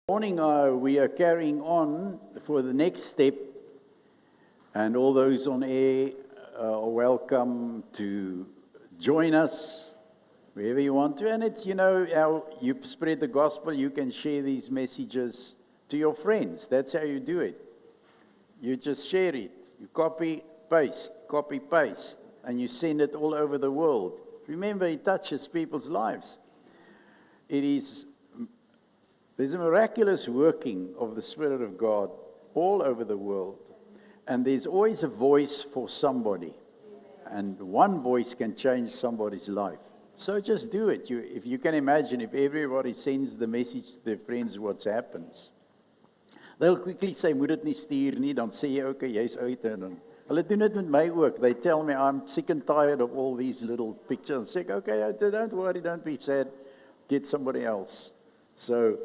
Morning, we are carrying on for the next step, and all those on air are welcome to join us wherever you want to. And it's, how you spread the gospel, you can share these messages to your friends. That's how you do it. You just share it. You copy, paste, and you send it all over the world. Remember, it touches people's lives. There's a miraculous working of the Spirit of God all over the world. And there's always a voice for somebody. And one voice can change somebody's life. So just do it. If you can imagine, if everybody sends the message to their friends, what happens? They'll quickly say, moet dit nie stuur nie, dan sê jy, okay, jy's uit. En hulle doen dit met my ook. They tell me, I'm sick and tired of all these little pictures. I say, okay, don't worry, don't be sad. Get somebody else. So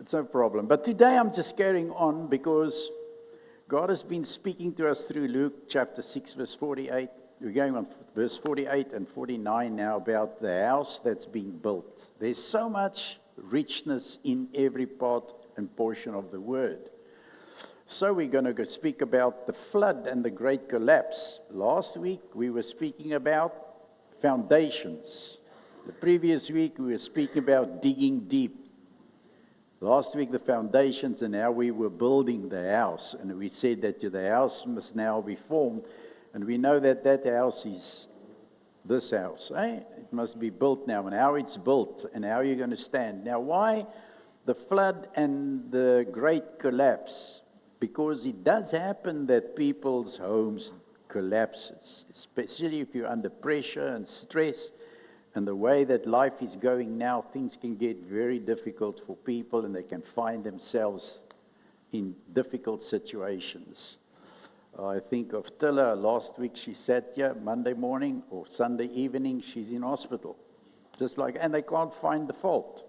it's no problem. But today I'm just carrying on because God has been speaking to us through Luke chapter 6, verse 48. We're going on verse 48 and 49 now about the house that's being built. There's so much richness in every part and portion of the word. So we're going to go speak about the flood and the great collapse. Last week we were speaking about foundations. The previous week we were speaking about digging deep. Last week, the foundations, and now we were building the house. And we said that the house must now be formed. And we know that that house is this house. It must be built now. And how it's built and how you're going to stand. Now, why the flood and the great collapse? Because it does happen that people's homes collapses. Especially if you're under pressure and stress. And the way that life is going now, things can get very difficult for people and they can find themselves in difficult situations. I think of Tilla last week. She sat here Monday morning or Sunday evening. She's in hospital. And they can't find the fault.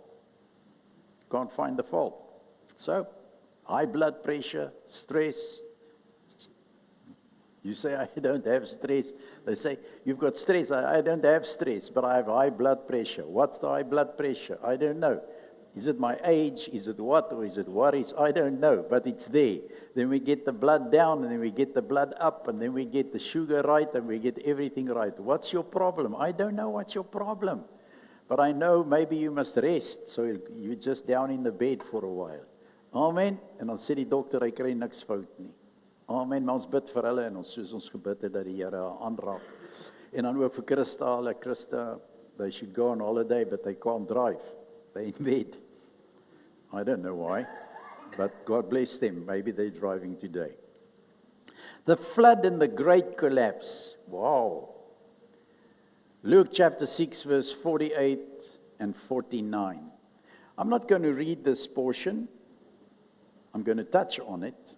So, high blood pressure, stress. You say, I don't have stress. They say, you've got stress. I don't have stress, but I have high blood pressure. What's the high blood pressure? I don't know. Is it my age? Is it what? Or is it worries? I don't know, but it's there. Then we get the blood down, and then we get the blood up, and then we get the sugar right, and we get everything right. What's your problem? I don't know what's your problem. But I know maybe you must rest, so you're just down in the bed for a while. Amen. En dan sê die dokter, hy kry niks fout nie. Amen, maar ons bid vir hulle en soos ons gebid het dat die Here aanraak. En dan ook vir Christa, they should go on holiday, but they can't drive. They're in bed. I don't know why, but God bless them. Maybe they're driving today. The flood and the great collapse. Wow. Luke chapter 6, verse 48 and 49. I'm not going to read this portion. I'm going to touch on it.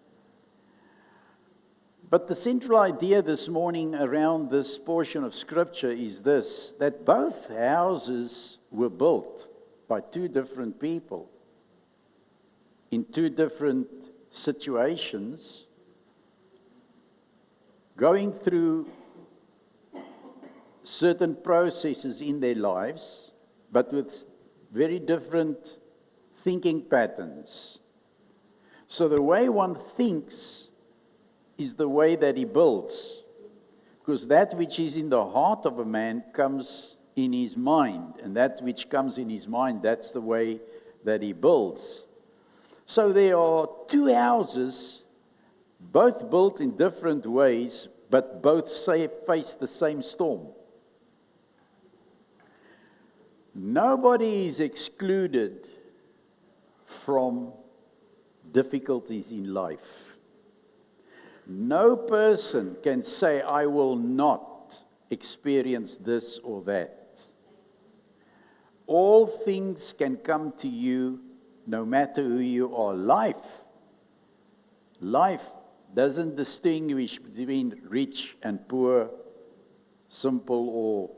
But the central idea this morning around this portion of Scripture is this, that both houses were built by two different people in two different situations, going through certain processes in their lives, but with very different thinking patterns. So the way one thinks is the way that he builds. Because that which is in the heart of a man comes in his mind. And that which comes in his mind, that's the way that he builds. So there are two houses, both built in different ways, but both face the same storm. Nobody is excluded from difficulties in life. No person can say, I will not experience this or that. All things can come to you no matter who you are. Life doesn't distinguish between rich and poor, simple or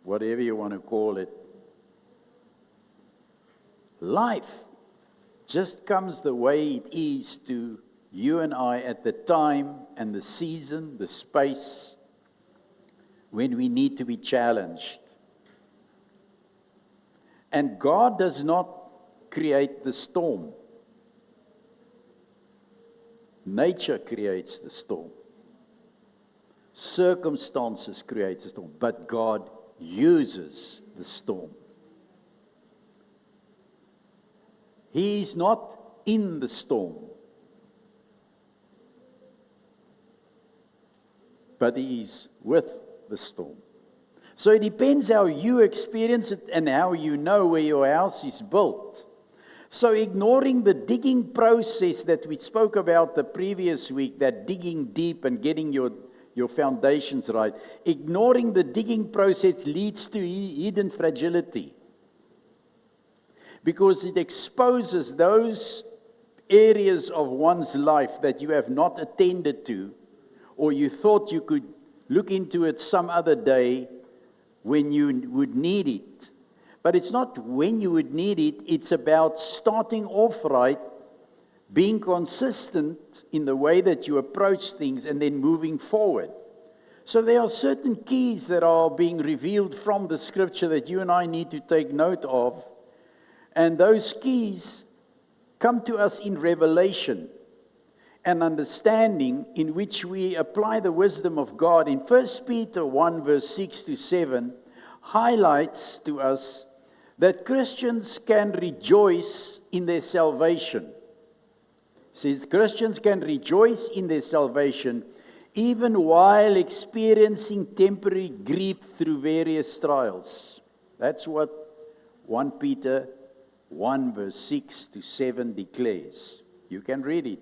whatever you want to call it. Life just comes the way it is to you and I at the time and the season, the space, when we need to be challenged. And God does not create the storm. Nature creates the storm. Circumstances create the storm, but God uses the storm. He is not in the storm, but He is with the storm. So it depends how you experience it and how you know where your house is built. So ignoring the digging process that we spoke about the previous week, that digging deep and getting your foundations right, ignoring the digging process leads to hidden fragility. Because it exposes those areas of one's life that you have not attended to, or you thought you could look into it some other day when you would need it. But it's not when you would need it, it's about starting off right, being consistent in the way that you approach things, and then moving forward. So there are certain keys that are being revealed from the scripture that you and I need to take note of. And those keys come to us in revelation and understanding, in which we apply the wisdom of God. In 1 Peter 1 verse 6 to 7 highlights to us that Christians can rejoice in their salvation. It says Christians can rejoice in their salvation even while experiencing temporary grief through various trials. That's what 1 Peter 1 verse 6 to 7 declares. You can read it.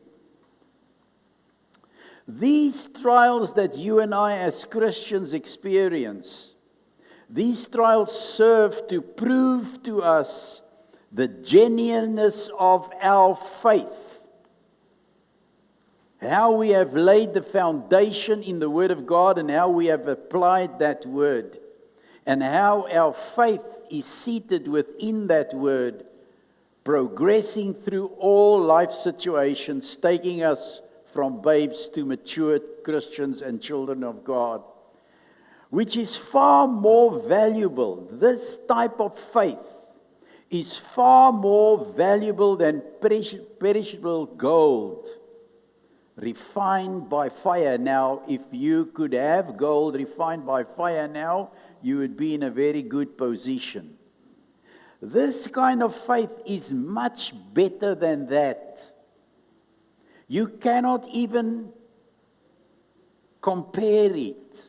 These trials that you and I as Christians experience, these trials serve to prove to us the genuineness of our faith. How we have laid the foundation in the Word of God and how we have applied that Word. And how our faith is seated within that Word, progressing through all life situations, taking us from babes to mature Christians and children of God, which is far more valuable. This type of faith is far more valuable than perishable gold, refined by fire. Now, if you could have gold refined by fire now, you would be in a very good position. This kind of faith is much better than that. You cannot even compare it.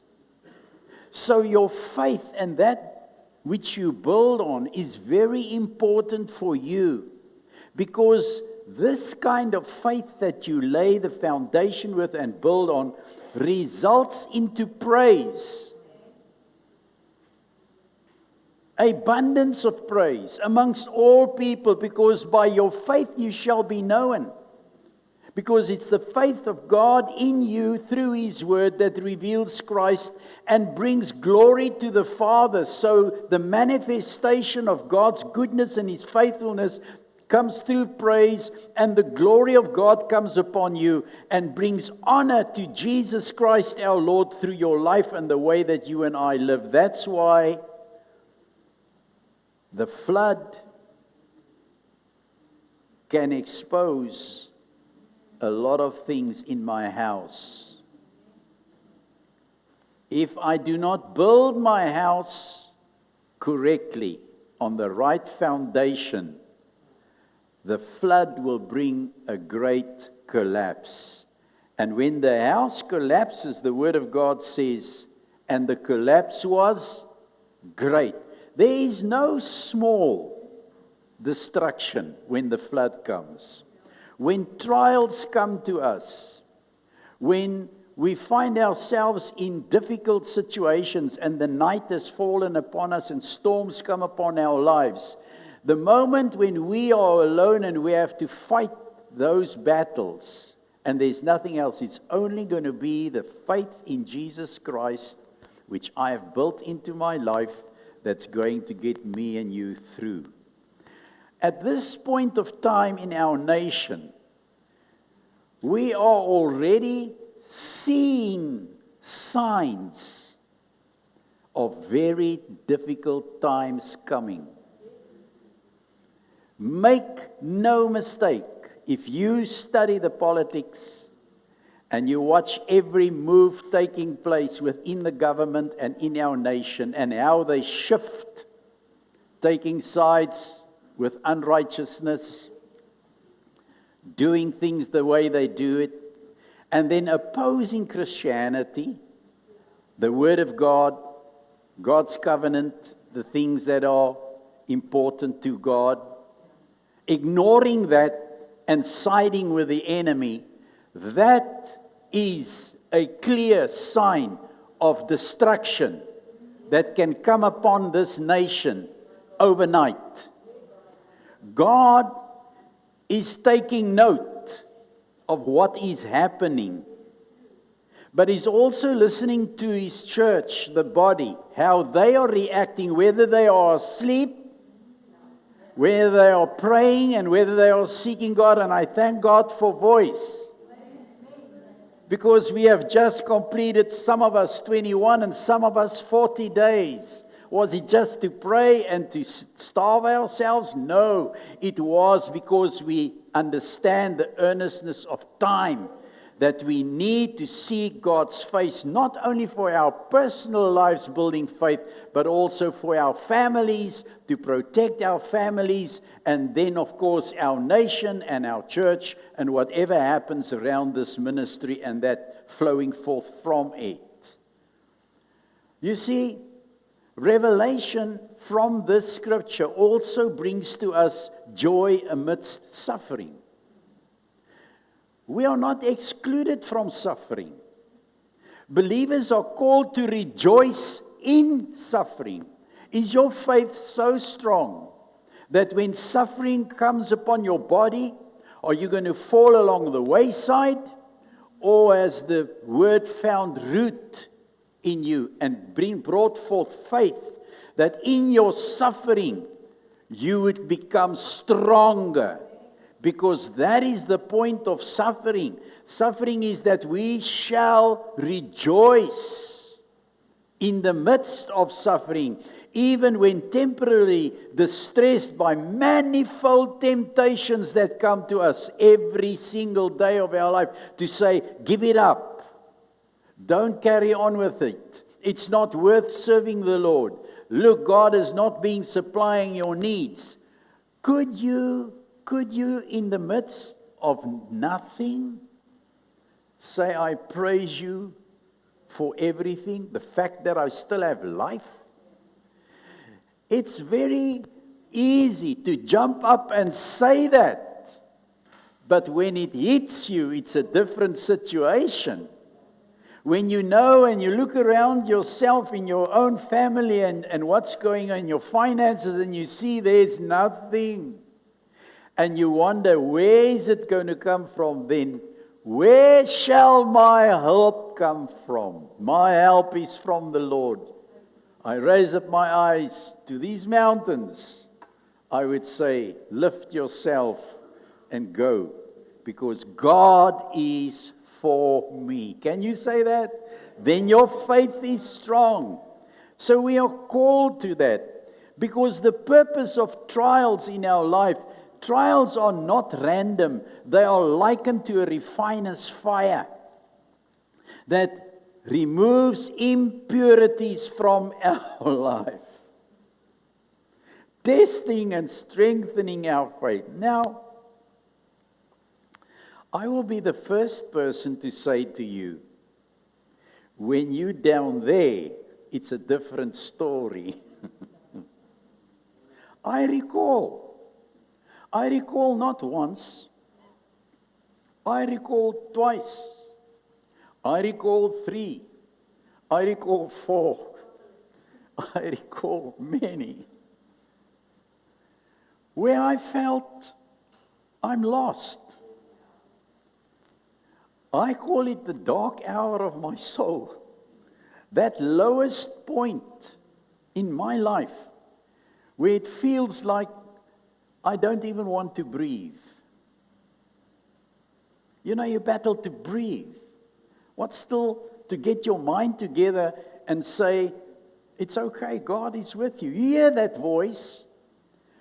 So your faith and that which you build on is very important for you, because this kind of faith that you lay the foundation with and build on results into praise. Abundance of praise amongst all people, because by your faith you shall be known. Because it's the faith of God in you through His Word that reveals Christ and brings glory to the Father. So the manifestation of God's goodness and His faithfulness comes through praise, and the glory of God comes upon you and brings honor to Jesus Christ our Lord through your life and the way that you and I live. That's why the flood can expose a lot of things in my house. If I do not build my house correctly on the right foundation, the flood will bring a great collapse. And when the house collapses, the Word of God says, and the collapse was great. There is no small destruction when the flood comes. When trials come to us, when we find ourselves in difficult situations and the night has fallen upon us and storms come upon our lives, the moment when we are alone and we have to fight those battles and there's nothing else, it's only going to be the faith in Jesus Christ, which I have built into my life, that's going to get me and you through. At this point of time in our nation, we are already seeing signs of very difficult times coming. Make no mistake, if you study the politics and you watch every move taking place within the government and in our nation and how they shift, taking sides with unrighteousness, doing things the way they do it, and then opposing Christianity, the Word of God, God's covenant, the things that are important to God, ignoring that and siding with the enemy, that is a clear sign of destruction that can come upon this nation overnight. God is taking note of what is happening, but He's also listening to His church, the body, how they are reacting, whether they are asleep, whether they are praying, and whether they are seeking God. And I thank God for voice, because we have just completed, some of us 21 and some of us 40 days. Was it just to pray and to starve ourselves? No, it was because we understand the earnestness of time, that we need to seek God's face, not only for our personal lives building faith, but also for our families, to protect our families, and then of course our nation and our church, and whatever happens around this ministry and that flowing forth from it. You see, revelation from this scripture also brings to us joy amidst suffering. We are not excluded from suffering. Believers are called to rejoice in suffering. Is your faith so strong that when suffering comes upon your body, are you going to fall along the wayside? Or has the word found root in you and brought forth faith, that in your suffering you would become stronger? Because that is the point of suffering. Suffering is that we shall rejoice in the midst of suffering, even when temporarily distressed by manifold temptations that come to us every single day of our life, to say, give it up. Don't carry on with it. It's not worth serving the Lord. Look, God has not been supplying your needs. Could you in the midst of nothing say, I praise you for everything, the fact that I still have life? It's very easy to jump up and say that, but when it hits you, it's a different situation. When you know and you look around yourself in your own family and what's going on in your finances, and you see there's nothing, and you wonder, where is it going to come from then? Where shall my help come from? My help is from the Lord. I raise up my eyes to these mountains. I would say, lift yourself and go, because God is for me. Can you say that? Then your faith is strong. So we are called to that, because the purpose of trials in our life, trials are not random. They are likened to a refiner's fire that removes impurities from our life, testing and strengthening our faith. Now, I will be the first person to say to you, when you're down there, it's a different story. I recall not once, I recall twice, I recall 3, I recall 4, I recall many, where I felt I'm lost. I call it the dark hour of my soul. That lowest point in my life, where it feels like I don't even want to breathe. You know, you battle to breathe. What's still to get your mind together and say, it's okay, God is with you. You hear that voice,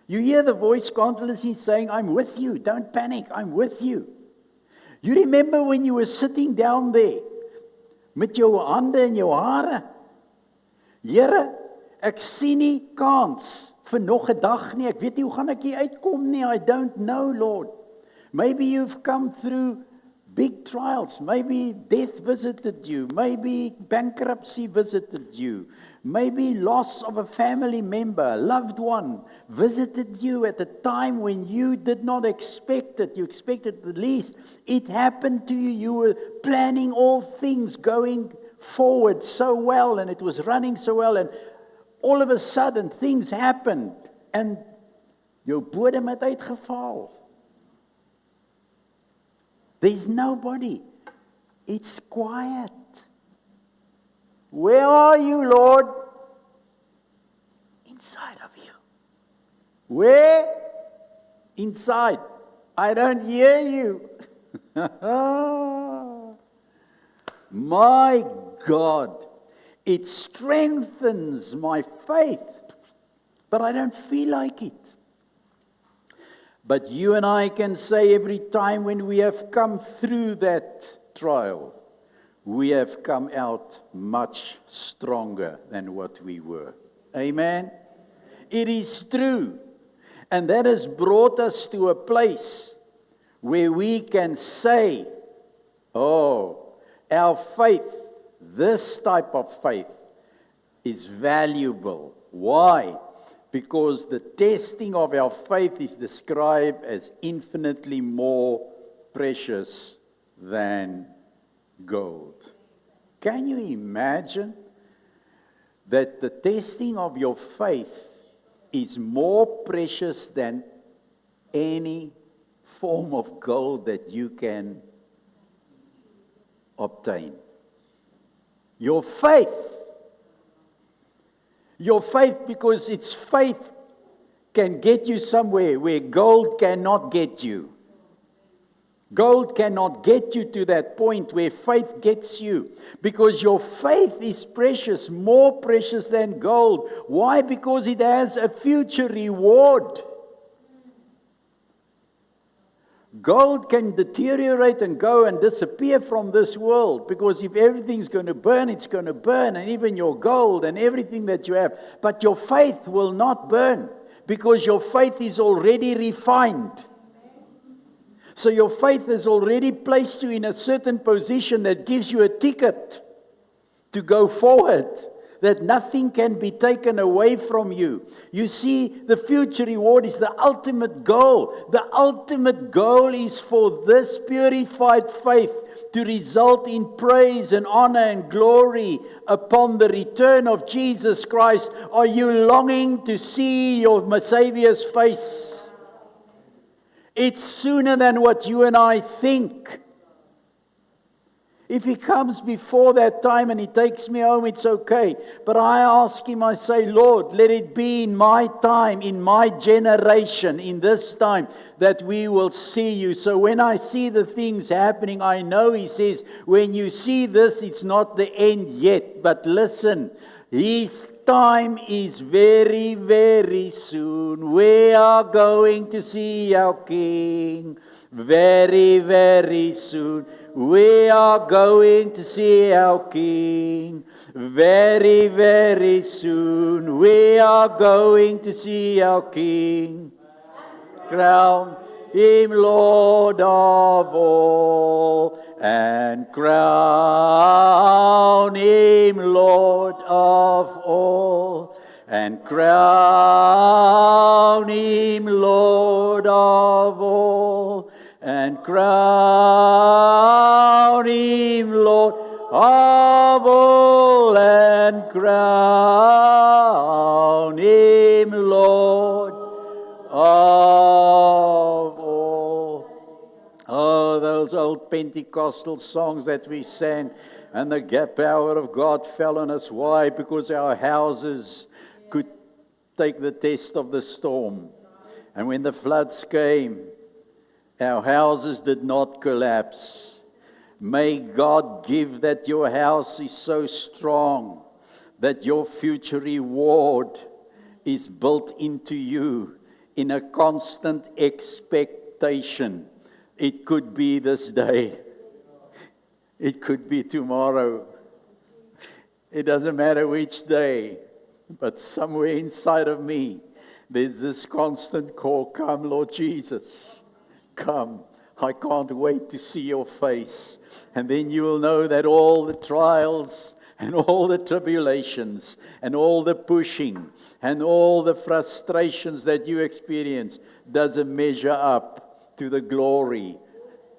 You hear the voice constantly saying, I'm with you, don't panic, I'm with you. You remember when you were sitting down there, met jou hande in jou hare? Here, ek sien nie kans vir nog 'n dag nie, ek weet nie hoe gaan ek hier uitkom nie, I don't know, Lord. Maybe you've come through big trials, maybe death visited you, maybe bankruptcy visited you, maybe loss of a family member, a loved one visited you at a time when you did not expect it. You expected the least. It happened to you. You were planning all things going forward so well, and it was running so well, and all of a sudden things happened, and jou bodem het uitgeval. There's nobody. It's quiet. Where are you, Lord? Inside of you. Where? Inside. I don't hear you. My God, it strengthens my faith, but I don't feel like it. But you and I can say every time when we have come through that trial, we have come out much stronger than what we were. Amen? It is true. And that has brought us to a place where we can say, oh, our faith, this type of faith, is valuable. Why? Because the testing of our faith is described as infinitely more precious than gold. Can you imagine that the testing of your faith is more precious than any form of gold that you can obtain? Your faith, because it's faith can get you somewhere where gold cannot get you. Gold cannot get you to that point where faith gets you, because your faith is precious, more precious than gold. Why? Because it has a future reward. Gold can deteriorate and go and disappear from this world, because if everything's going to burn, it's going to burn, and even your gold and everything that you have. But your faith will not burn, because your faith is already refined. So your faith has already placed you in a certain position that gives you a ticket to go forward, that nothing can be taken away from you. You see, the future reward is the ultimate goal. The ultimate goal is for this purified faith to result in praise and honor and glory upon the return of Jesus Christ. Are you longing to see your Saviour's face? It's sooner than what you and I think. If He comes before that time and He takes me home, it's okay. But I ask Him, I say, Lord, let it be in my time, in my generation, in this time, that we will see You. So when I see the things happening, I know He says, when you see this, it's not the end yet. But listen, His time is very, very soon. We are going to see our King very, very soon. We are going to see our King very, very soon. We are going to see our King. Crown Him Lord of all, and crown Him Lord of all, and crown Him Lord of all, and crown Him Lord of all, and crown Him Lord of all. Oh, those old Pentecostal songs that we sang, and the power of God fell on us. Why? Because our houses could take the test of the storm. And when the floods came, our houses did not collapse. May God give that your house is so strong that your future reward is built into you in a constant expectation. It could be this day. It could be tomorrow. It doesn't matter which day, but somewhere inside of me, there's this constant call, come Lord Jesus, come. I can't wait to see your face. And then you will know that all the trials and all the tribulations and all the pushing and all the frustrations that you experience doesn't measure up to the glory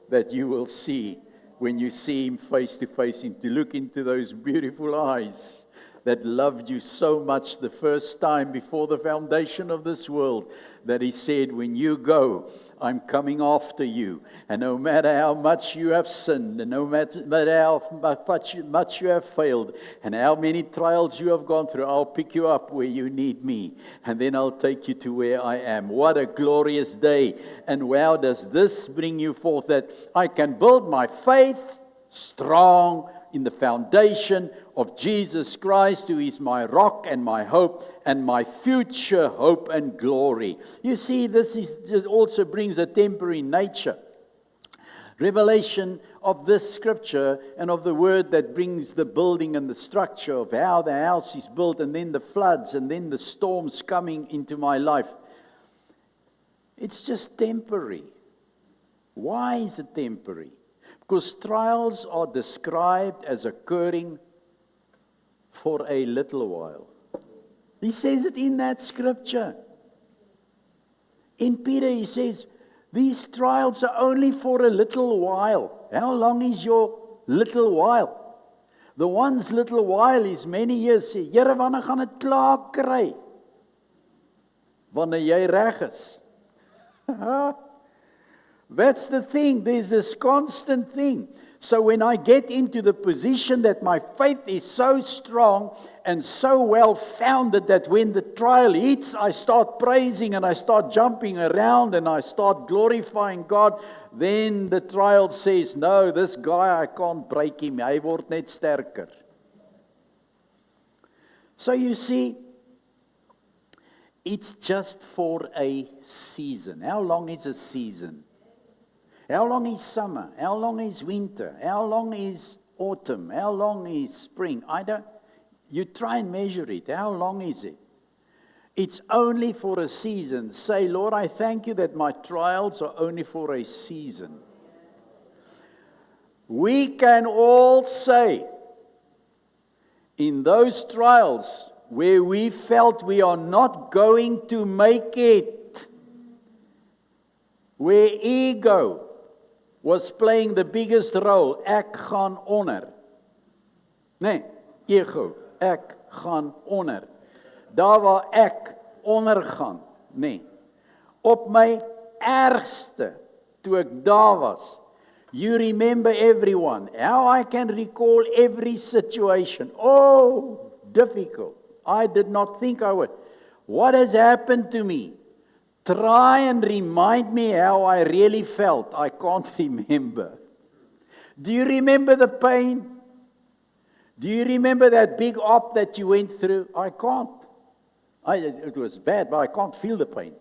that you will see when you see Him face to face, and to look into those beautiful eyes that loved you so much the first time before the foundation of this world, that He said, when you go, I'm coming after you. And no matter how much you have sinned, and no matter how much you have failed, and how many trials you have gone through, I'll pick you up where you need me. And then I'll take you to where I am. What a glorious day. And wow, does this bring you forth that I can build my faith strong in the foundation of Jesus Christ, who is my rock and my hope and my future hope and glory. You see, this just also brings a temporary nature. Revelation of this scripture and of the word that brings the building and the structure of how the house is built, and then the floods and then the storms coming into my life. It's just temporary. Why is it temporary? Because trials are described as occurring for a little while. He says it in that scripture. In Peter, he says, these trials are only for a little while. How long is your little while? The one's little while is many years. Sê, Here, wanneer gaan dit klaar kry? Wanneer jy reg is. That's the thing. There's this constant thing. So when I get into the position that my faith is so strong and so well founded that when the trial hits, I start praising and I start jumping around and I start glorifying God, then the trial says, no, this guy, I can't break him. Hy word net sterker. So you see, it's just for a season. How long is a season? How long is summer? How long is winter? How long is autumn? How long is spring? You try and measure it. How long is it? It's only for a season. Say, Lord, I thank you that my trials are only for a season. We can all say, in those trials where we felt we are not going to make it, where ego was playing the biggest role, ek gaan onder. Nee, ego, ek gaan onder. Daar waar ek ondergaan, nee. Op my ergste, toe ek daar was, you remember everyone, how I can recall every situation. Oh, difficult. I did not think I would. What has happened to me? Try and remind me how I really felt. I can't remember. Do you remember the pain? Do you remember that big op that you went through? I can't. It was bad, but I can't feel the pain.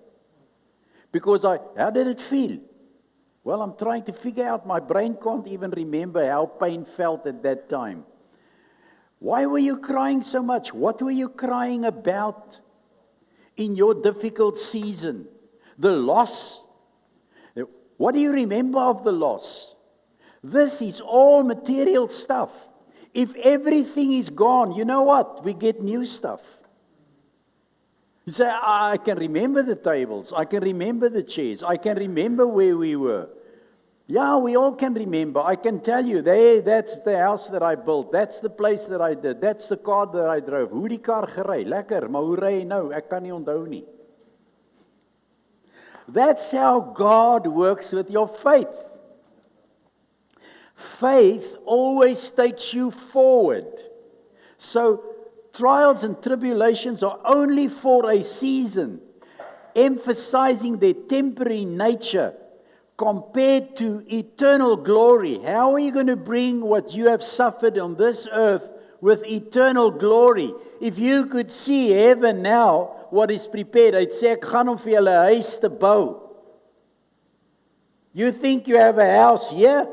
Because how did it feel? Well, I'm trying to figure out. My brain can't even remember how pain felt at that time. Why were you crying so much? What were you crying about in your difficult season? The loss. What do you remember of the loss? This is all material stuff. If everything is gone, you know what? We get new stuff. You say, I can remember the tables. I can remember the chairs. I can remember where we were. Yeah, we all can remember. I can tell you, that's the house that I built. That's the place that I did. That's the car that I drove. Hoe die kar gery? Lekker, maar hoe ry hy nou? Ek kan nie onthou nie. That's how God works with your faith. Faith always takes you forward. So, trials and tribulations are only for a season, emphasizing their temporary nature compared to eternal glory. How are you going to bring what you have suffered on this earth with eternal glory. If you could see heaven now, what is prepared, I'd say, ek gaan om vir julle 'n huis te bou. You think you have a house here?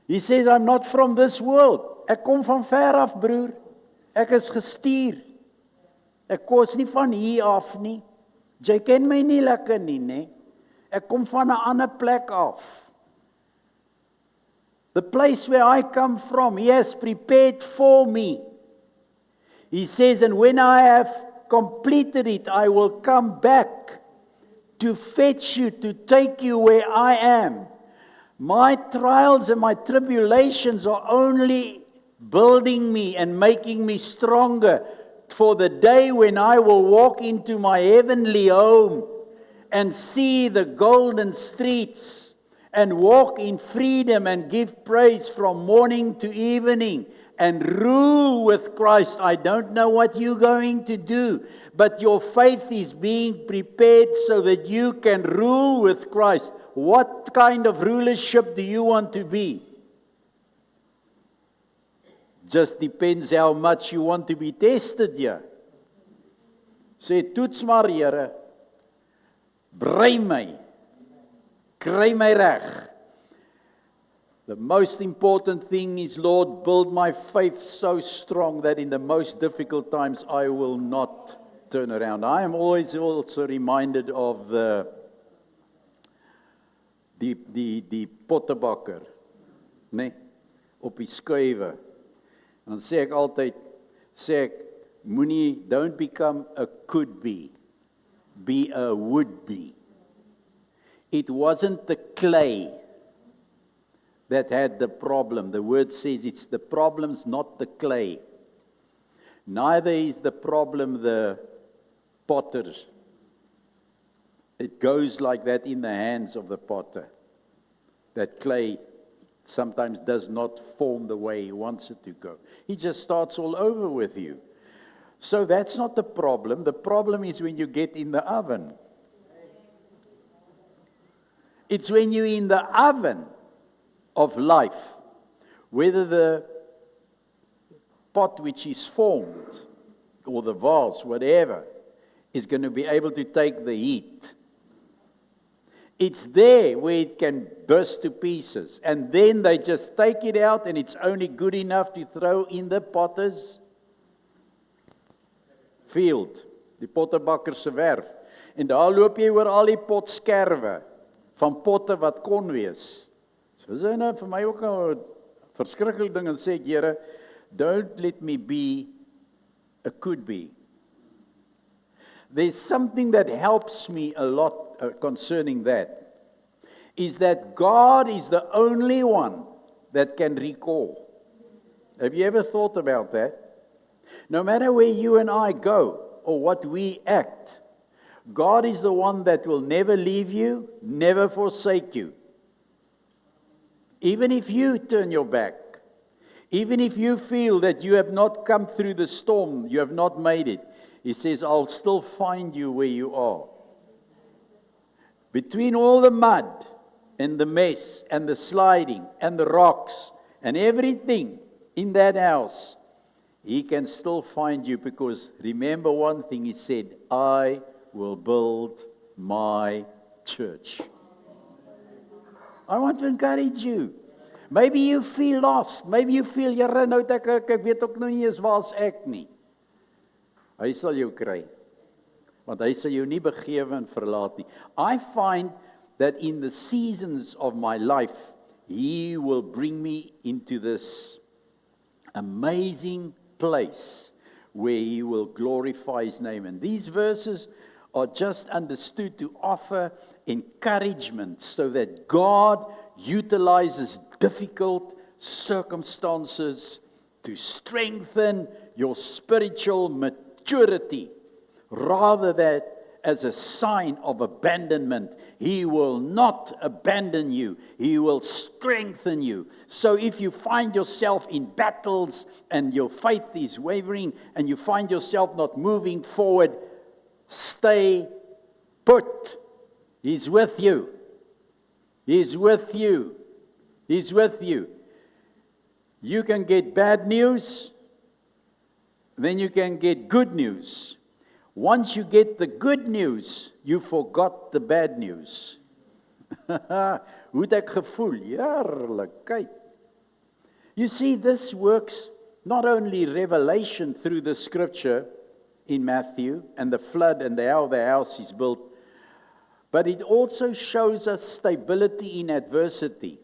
He says, I'm not from this world. Ek kom van ver af, broer. Ek is gestuur. Ek kos nie van hier af nie. Jy ken my nie lekker nie, nee. Ek kom van 'n ander plek af. The place where I come from, He has prepared for me. He says, and when I have completed it, I will come back to fetch you, to take you where I am. My trials and my tribulations are only building me and making me stronger for the day when I will walk into my heavenly home and see the golden streets and walk in freedom and give praise from morning to evening and rule with Christ. I don't know what you're going to do, but your faith is being prepared so that you can rule with Christ. What kind of rulership do you want to be? Just depends how much you want to be tested here. Sê, toets maar, Here, brei my, kry my reg. The most important thing is, Lord, build my faith so strong that in the most difficult times I will not turn around. I am always also reminded of die pottebakker, nee, op die skuiwe. En dan sê ek altyd, don't become a could be a would be. It wasn't the clay that had the problem. The word says it's the problem's not the clay. Neither is the problem the potter. It goes like that in the hands of the potter. That clay sometimes does not form the way he wants it to go. He just starts all over with you. So that's not the problem. The problem is when you get in the oven. It's when you're in the oven of life, whether the pot which is formed, or the vase, whatever, is going to be able to take the heat. It's there where it can burst to pieces. And then they just take it out and it's only good enough to throw in the potter's field. Die pottebakker se werf. En daar loop jy oor al die potskerwe van potte wat kon wees. So is hy nou vir my ook 'n verskriklike ding en sê, Here, don't let me be a could be. There's something that helps me a lot concerning that, is that God is the only one that can recall. Have you ever thought about that? No matter where you and I go, or what we act, God is the one that will never leave you, never forsake you. Even if you turn your back, even if you feel that you have not come through the storm, you have not made it, He says, I'll still find you where you are. Between all the mud and the mess and the sliding and the rocks and everything in that house, He can still find you, because remember one thing He said, I will build my church. I want to encourage you. Maybe you feel lost. Maybe you feel, Here, nou ek weet ook nou nie eens waar ek nie. Hy sal jou kry. Want hy sal jou nie begewe en verlaat nie. I find that in the seasons of my life, He will bring me into this amazing place where He will glorify His name. And these verses are just understood to offer encouragement so that God utilizes difficult circumstances to strengthen your spiritual maturity, rather than as a sign of abandonment. He will not abandon you. He will strengthen you. So if you find yourself in battles and your faith is wavering and you find yourself not moving forward, stay put. He's with you. He's with you. He's with you. You can get bad news, then you can get good news. Once you get the good news, you forgot the bad news. Hoe het ek gevoel? Heerlikheid. You see, this works not only revelation through the scripture in Matthew and the flood and how the house is built, but it also shows us stability in adversity.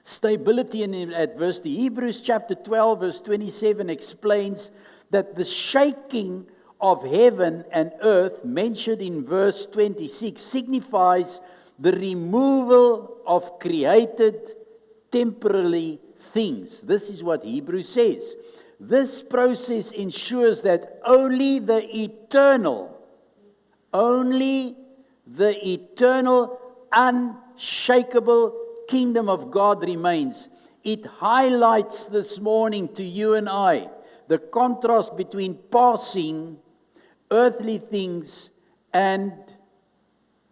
Stability in adversity. Hebrews chapter 12 verse 27 explains that the shaking of heaven and earth mentioned in verse 26 signifies the removal of created temporary things. This is what Hebrews says. This process ensures that only the eternal, unshakable kingdom of God remains. It highlights this morning to you and I the contrast between passing earthly things and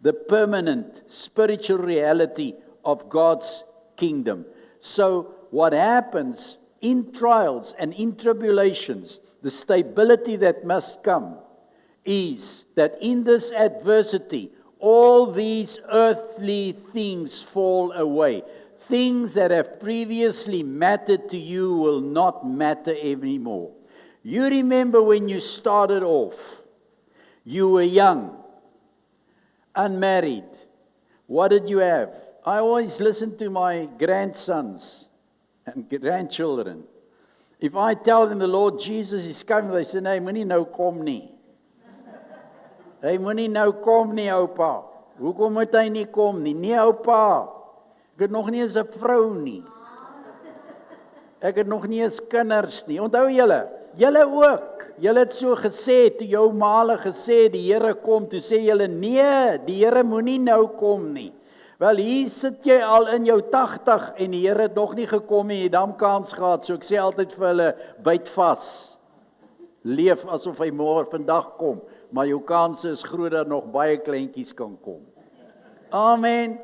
the permanent spiritual reality of God's kingdom. So what happens in trials and in tribulations, the stability that must come is that in this adversity, all these earthly things fall away. Things that have previously mattered to you will not matter anymore. You remember when you started off, you were young, unmarried. What did you have? I always listen to my grandsons and grandchildren. If I tell them the Lord Jesus is coming, they say, nee, moenie nou kom nie. Hy moenie nou kom nie, oupa. Hoekom moet hy nie kom nie? Nee, oupa. Ek het nog nie eens 'n vrou nie. Ek het nog nie eens kinders nie. Onthou julle ook. Julle het so gesê, toe jou maale gesê, die Here kom, toe sê julle, nee, die Here moenie nou kom nie. Wel, hier sit jy al in jou 80 en die Here het nog nie gekom nie, jy het dan kans gehad, so ek sê altyd vir hulle, byt vas. Leef asof hy môre vandag kom, maar jou kans is groot dat nog baie kleintjies kan kom. Amen.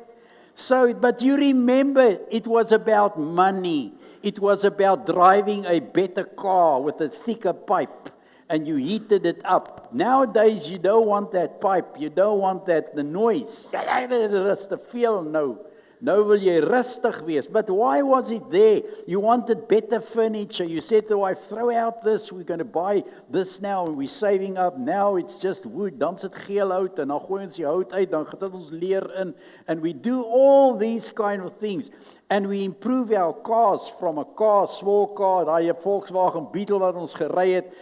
So, but you remember, it was about money. It was about driving a better car with a thicker pipe, and you heated it up. Nowadays, you don't want that pipe. You don't want the noise. Dis te veel nou. Nou wil jy rustig wees. But why was it there? You wanted better furniture. You said to the wife, throw out this. We're going to buy this now. And we're saving up. Now it's just wood. Dan sit geel hout. En dan gooi ons die hout uit. Dan gaat ons leer in. And we do all these kind of things. And we improve our cars from a car, small car, daai Volkswagen Beetle wat ons gery het,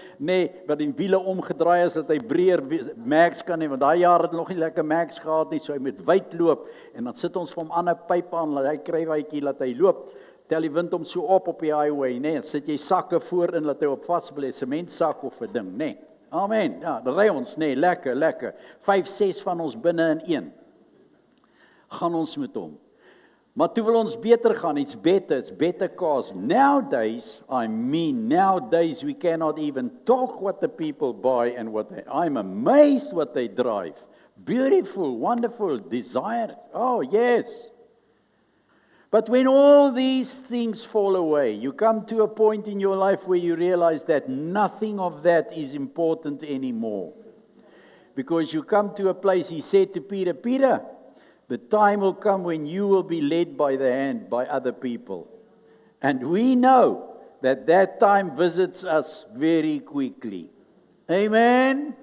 wat die wiele omgedraai is, dat hy breër Max kan hê, want daai jaar het nog nie lekker Max gehad nie, so hy moet wyd loop, en dan sit ons vir hom ander pype aan, laat hy krywytjie, laat hy loop, tel die wind hom so op die highway, en sit jy sakke voorin, laat hy op vasbly, sementsak of 'n ding, Amen, ja, dan ry ons, lekker, 5-6 van ons binne in een, gaan ons met hom. Maar toe wil ons beter gaan, it's better cars. Nowadays we cannot even talk what the people buy and I'm amazed what they drive. Beautiful, wonderful, desire. Oh, yes. But when all these things fall away, you come to a point in your life where you realize that nothing of that is important anymore. Because you come to a place, he said to Peter, Peter, the time will come when you will be led by the hand by other people. And we know that time visits us very quickly. Amen?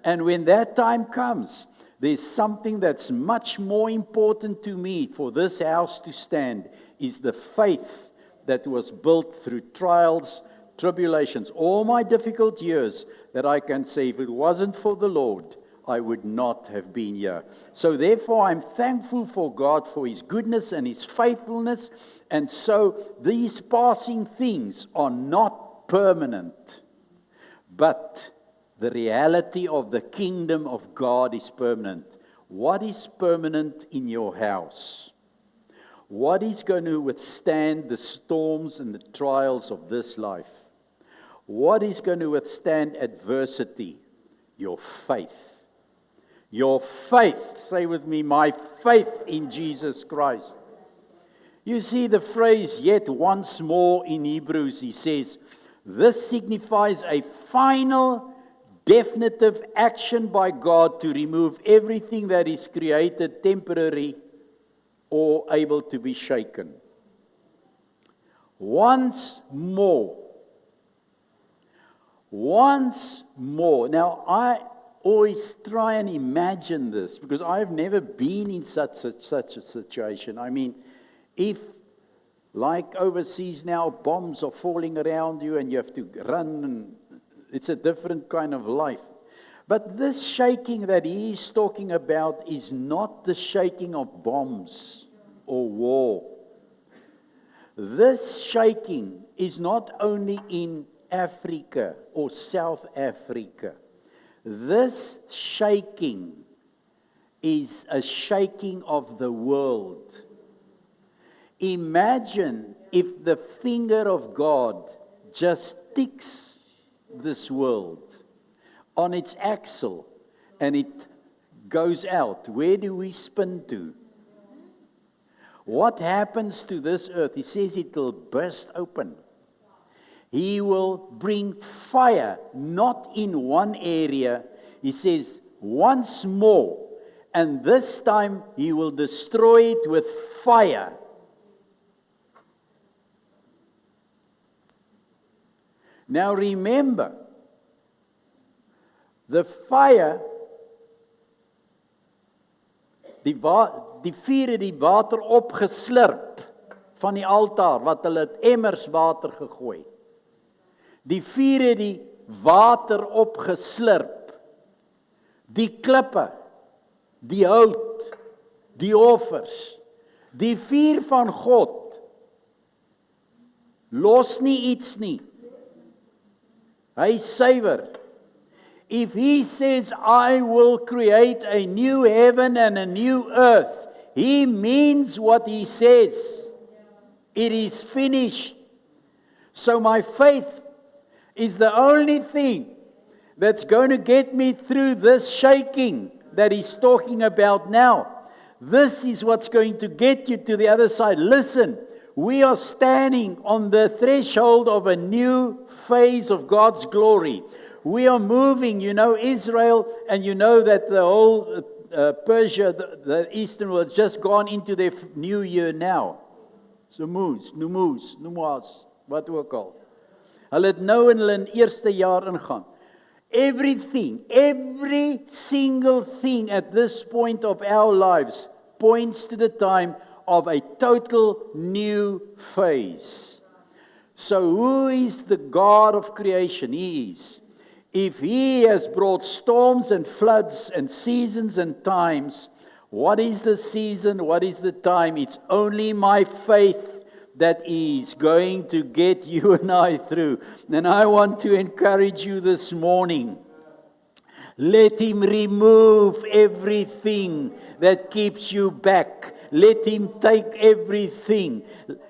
And when that time comes, there's something that's much more important to me for this house to stand, is the faith that was built through trials, tribulations, all my difficult years, that I can say, if it wasn't for the Lord, I would not have been here. So therefore, I'm thankful for God, for His goodness and His faithfulness. And so these passing things are not permanent. But the reality of the kingdom of God is permanent. What is permanent in your house? What is going to withstand the storms and the trials of this life? What is going to withstand adversity? Your faith. Your faith, say with me, my faith in Jesus Christ. You see the phrase, yet once more in Hebrews, he says, this signifies a final, definitive action by God to remove everything that is created temporary or able to be shaken. Once more. Once more. Now, I always try and imagine this because I've never been in such a situation. I mean, if, like overseas now, bombs are falling around you and you have to run, and it's a different kind of life. But this shaking that he is talking about is not the shaking of bombs or war. This shaking is not only in Africa or South Africa. This shaking is a shaking of the world. Imagine if the finger of God just sticks this world on its axle and it goes out. Where do we spin to? What happens to this earth? He says it will burst open. He will bring fire, not in one area. He says once more, and this time he will destroy it with fire. Now remember, the fire, die vuur het die water opgeslurp van die altaar, wat hulle het emmers water gegooi. Die vuur het die water opgeslurp. Die klippe, die hout, die offers, die vuur van God, los nie iets nie. Hy is suiwer. If he says, I will create a new heaven and a new earth, he means what he says. It is finished. So my faith is the only thing that's going to get me through this shaking that he's talking about now. This is what's going to get you to the other side. Listen, we are standing on the threshold of a new phase of God's glory. We are moving, you know, Israel, and you know that the whole Persia, the eastern world, has just gone into their new year now. Numuz, wat ook al. Hulle het nou in hulle eerste jaar ingaan. Everything, every single thing at this point of our lives points to the time of a total new phase. So who is the God of creation? He is. If He has brought storms and floods and seasons and times, what is the season? What is the time? It's only my faith that is going to get you and I through. And I want to encourage you this morning. Let Him remove everything that keeps you back. Let Him take everything.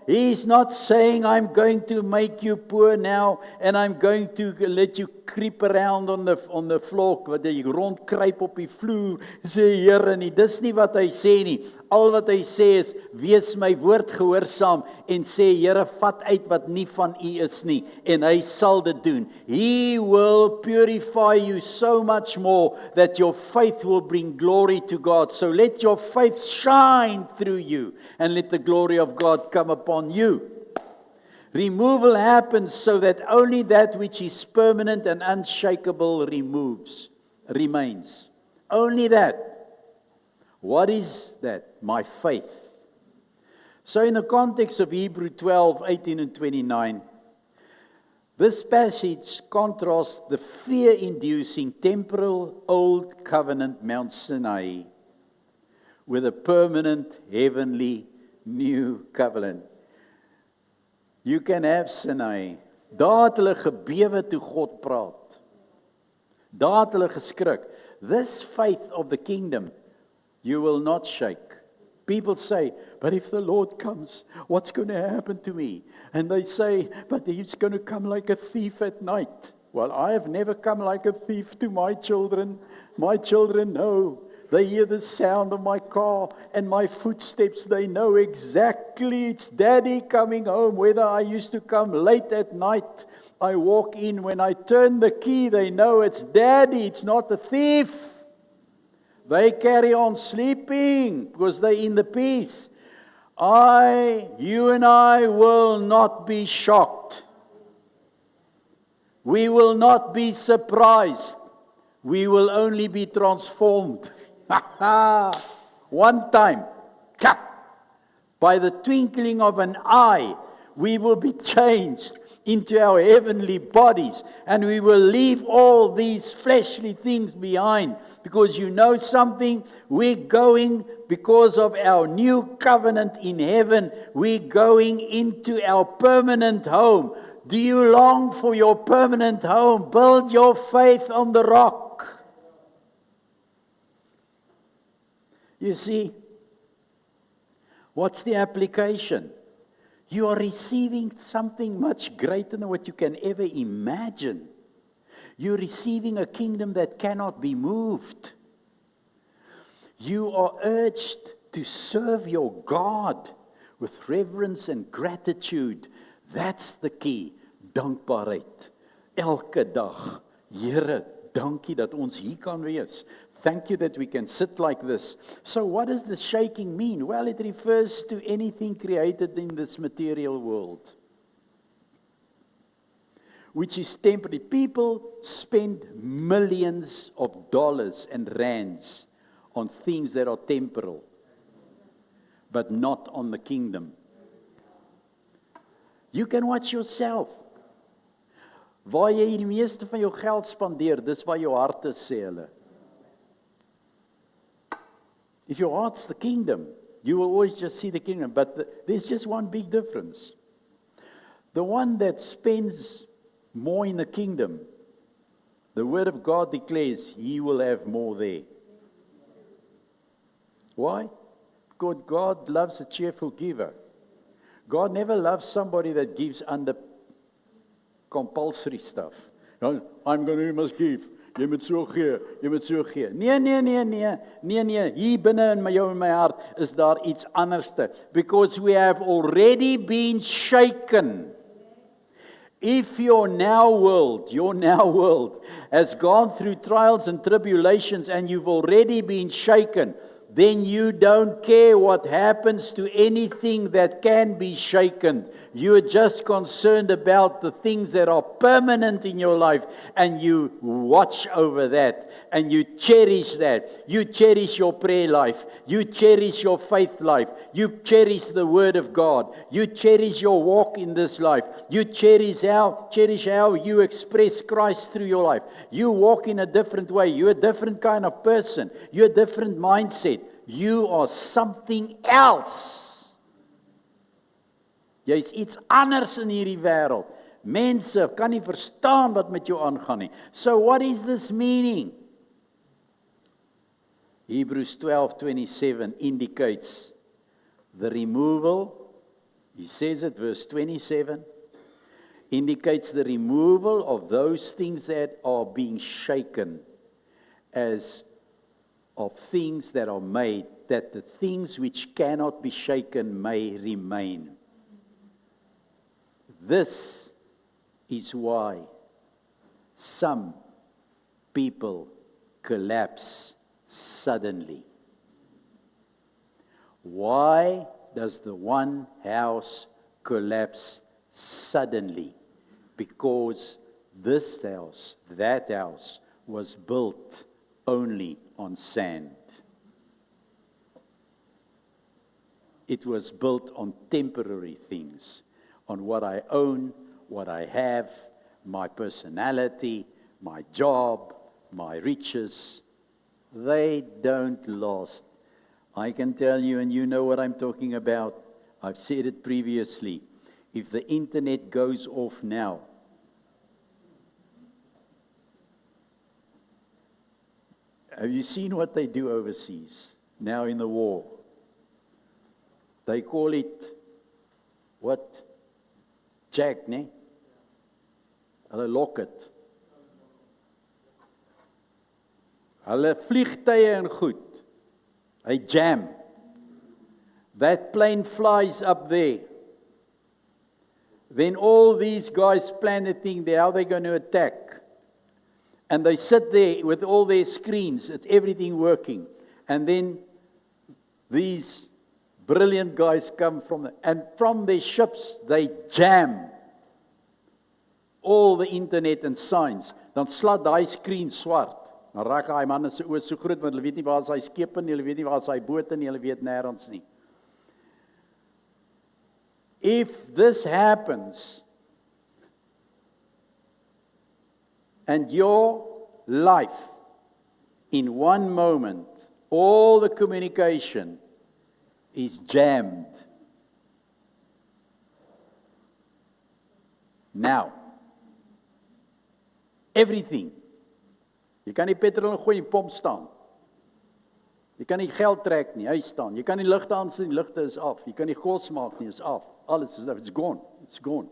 He's not saying, I'm going to make you poor now and I'm going to let you creep around on the floor, wat jy rondkruip op die vloer, sê Here nie. Dis nie wat hy sê nie. Al wat hy sê is, wees my woord gehoorsaam en sê, Here, vat uit wat nie van U is nie. En hy sal dit doen. He will purify you so much more that your faith will bring glory to God. So let your faith shine through you and let the glory of God come upon you. Removal happens so that only that which is permanent and unshakable remains. Only that. What is that? My faith. So in the context of Hebrew 12, 18 and 29, this passage contrasts the fear-inducing temporal old covenant Mount Sinai with a permanent heavenly new covenant. You can have Sinai. Daar het hulle gebewe toe God praat. Daar het hulle geskrik. This faith of the kingdom, you will not shake. People say, but if the Lord comes, what's going to happen to me? And they say, but He's going to come like a thief at night. Well, I have never come like a thief to my children. My children know They hear the sound of my car and my footsteps. They know exactly it's Daddy coming home. Whether I used to come late at night, I walk in. When I turn the key, they know it's Daddy. It's not a thief. They carry on sleeping because they're in the peace. You and I will not be shocked. We will not be surprised. We will only be transformed. One time, by the twinkling of an eye, we will be changed into our heavenly bodies, and we will leave all these fleshly things behind. Because you know something, we're going, because of our new covenant in heaven, we're going into our permanent home. Do you long for your permanent home? Build your faith on the rock. You see, what's the application? You are receiving something much greater than what you can ever imagine. You're receiving a kingdom that cannot be moved. You are urged to serve your God with reverence and gratitude. That's the key. Dankbaarheid. Elke dag. Here, dankie dat ons hier kan wees. Thank you that we can sit like this. So what does the shaking mean? Well, it refers to anything created in this material world, which is temporary. People spend millions of dollars and rands on things that are temporal, but not on the kingdom. You can watch yourself. Waar jy die meeste van jou geld spandeer, dis waar jou hart is, sê hulle. If your heart's the kingdom, you will always just see the kingdom. But there's just one big difference. The one that spends more in the kingdom, the word of God declares he will have more there. Why? Because God loves a cheerful giver. God never loves somebody that gives under compulsory stuff. You must give. Jy moet so gee, jy moet so gee. Nee. Hier binne in jou en my hart is daar iets anderste. Because we have already been shaken. If your now world has gone through trials and tribulations and you've already been shaken, then you don't care what happens to anything that can be shaken. You are just concerned about the things that are permanent in your life, and you watch over that, and you cherish that. You cherish your prayer life. You cherish your faith life. You cherish the Word of God. You cherish your walk in this life. You cherish how you express Christ through your life. You walk in a different way. You're a different kind of person. You're a different mindset. You are something else. Jy's iets anders in hierdie wêreld. Mense kan nie verstaan wat met jou aangaan nie. So what is this meaning? Hebrews 12:27 indicates the removal, he says it, verse 27, indicates the removal of those things that are being shaken, as of things that are made, that the things which cannot be shaken may remain. This is why some people collapse suddenly. Why does the one house collapse suddenly? Because this house, that house, was built only on sand. It was built on temporary things, on what I own, what I have, my personality, my job, my riches. They don't last. I can tell you, and you know what I'm talking about. I've said it previously. If the internet goes off now, have you seen what they do overseas now in the war? They call it, what? Jack, ne? Hulle lock it. Hulle vliegtuie en goed a jam. That plane flies up there. Then all these guys plan a thing there, how they're going to attack. And they sit there with all their screens, it's everything working. And then these brilliant guys come and from their ships, they jam all the internet and signs. Dan slat daai screen swart. Dan raak daai man se oë so groot, want hulle weet nie waar is hy skepe nie, hulle weet nie waar is hy bote nie, hulle weet nêrens nie. If this happens, and your life, in one moment, all the communication is jammed. Now, everything. Jy kan nie petrol gooi in die pomp staan. Jy kan nie geld trek nie, hy staan. Jy kan nie ligte aansit, die ligte is af. Jy kan nie kos maak nie, is af. Alles is af. It's gone. It's gone.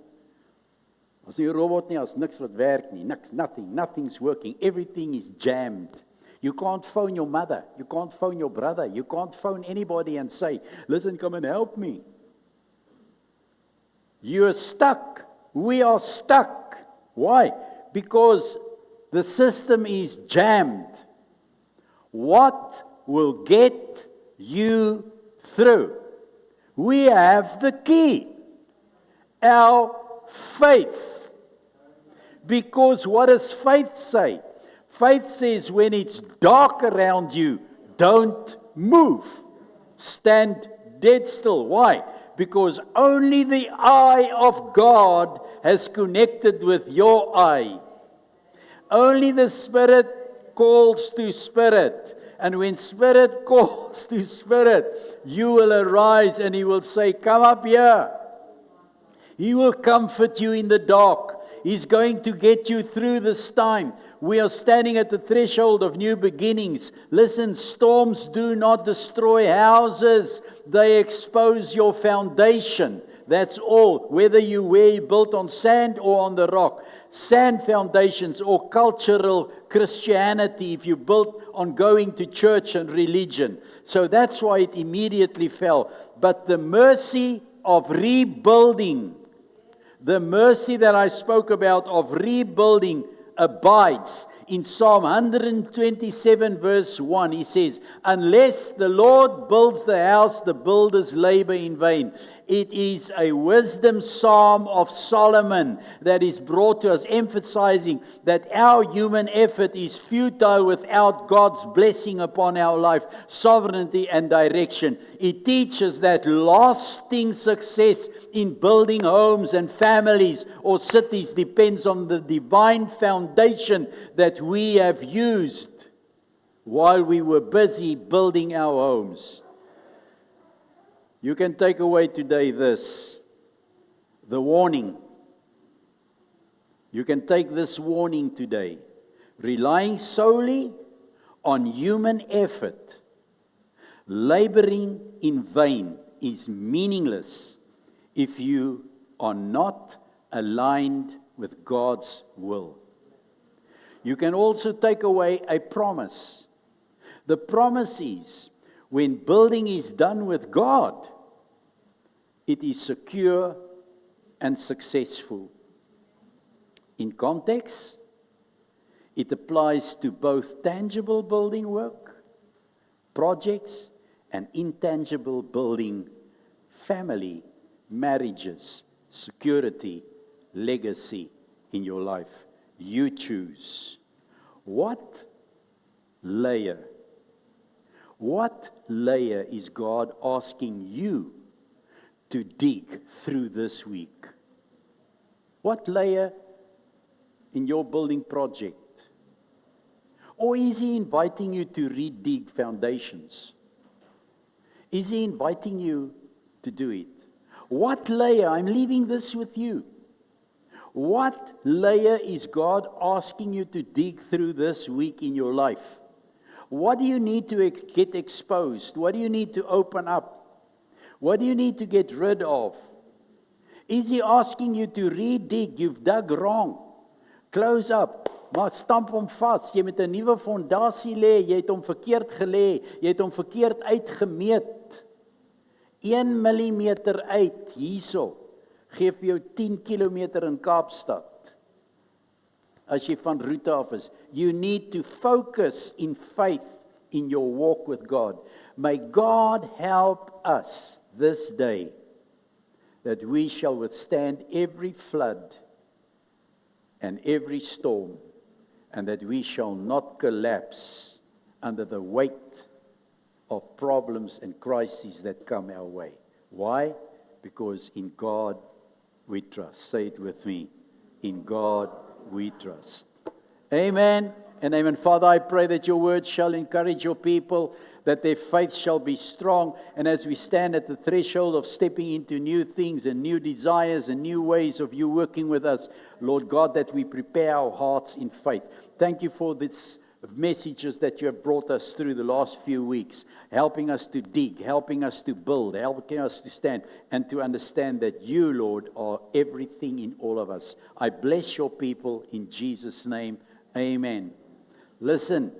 As nie 'n robot nie, as niks wat werk nie, nothing's working. Everything is jammed. You can't phone your mother, you can't phone your brother, you can't phone anybody and say, listen, come and help me. You are stuck. We are stuck. Why? Because the system is jammed. What will get you through? We have the key. Our faith. Because what does faith say? Faith says when it's dark around you, don't move. Stand dead still. Why? Because only the eye of God has connected with your eye. Only the Spirit calls to Spirit. And when Spirit calls to Spirit, you will arise and He will say, come up here. He will comfort you in the dark. He's going to get you through this time. We are standing at the threshold of new beginnings. Listen, storms do not destroy houses. They expose your foundation. That's all. Whether you were built on sand or on the rock. Sand foundations or cultural Christianity if you built on going to church and religion. So that's why it immediately fell. But the mercy of rebuilding, the mercy that I spoke about of rebuilding abides. In Psalm 127 verse 1, he says, unless the Lord builds the house, the builders labor in vain. It is a wisdom psalm of Solomon that is brought to us, emphasizing that our human effort is futile without God's blessing upon our life, sovereignty and direction. It teaches that lasting success in building homes and families or cities depends on the divine foundation that we have used while we were busy building our homes. You can take away today this, the warning. You can take this warning today. Relying solely on human effort, laboring in vain is meaningless if you are not aligned with God's will. You can also take away a promise. The promise is, when building is done with God, it is secure and successful. In context, it applies to both tangible building work, projects, and intangible building, family, marriages, security, legacy in your life. You choose. What layer is God asking you to dig through this week? What layer in your building project? Or is He inviting you to redig foundations? Is He inviting you to do it? What layer? I'm leaving this with you. What layer is God asking you to dig through this week in your life? What do you need to get exposed? What do you need to open up? What do you need to get rid of? Is He asking you to redig? You've dug wrong. Close up. maar stamp hom vas. Jy moet 'n nuwe fondasie lê. Jy het hom verkeerd gelê. Jy het hom verkeerd uitgemeet. 1 millimeter uit hierso gee vir jou 10 kilometer in Kaapstad. As jy van roete af is. You need to focus in faith in your walk with God. May God help us this day that we shall withstand every flood and every storm, and that we shall not collapse under the weight of problems and crises that come our way. Why? Because in God we trust. Say it with me. In God we trust. Amen and amen. Father, I pray that your word shall encourage your people, that their faith shall be strong. And as we stand at the threshold of stepping into new things and new desires and new ways of you working with us, Lord God, that we prepare our hearts in faith. Thank you for this messages that you have brought us through the last few weeks, helping us to dig, helping us to build, helping us to stand, and to understand that you, Lord, are everything in all of us. I bless your people in Jesus' name. Amen. Listen.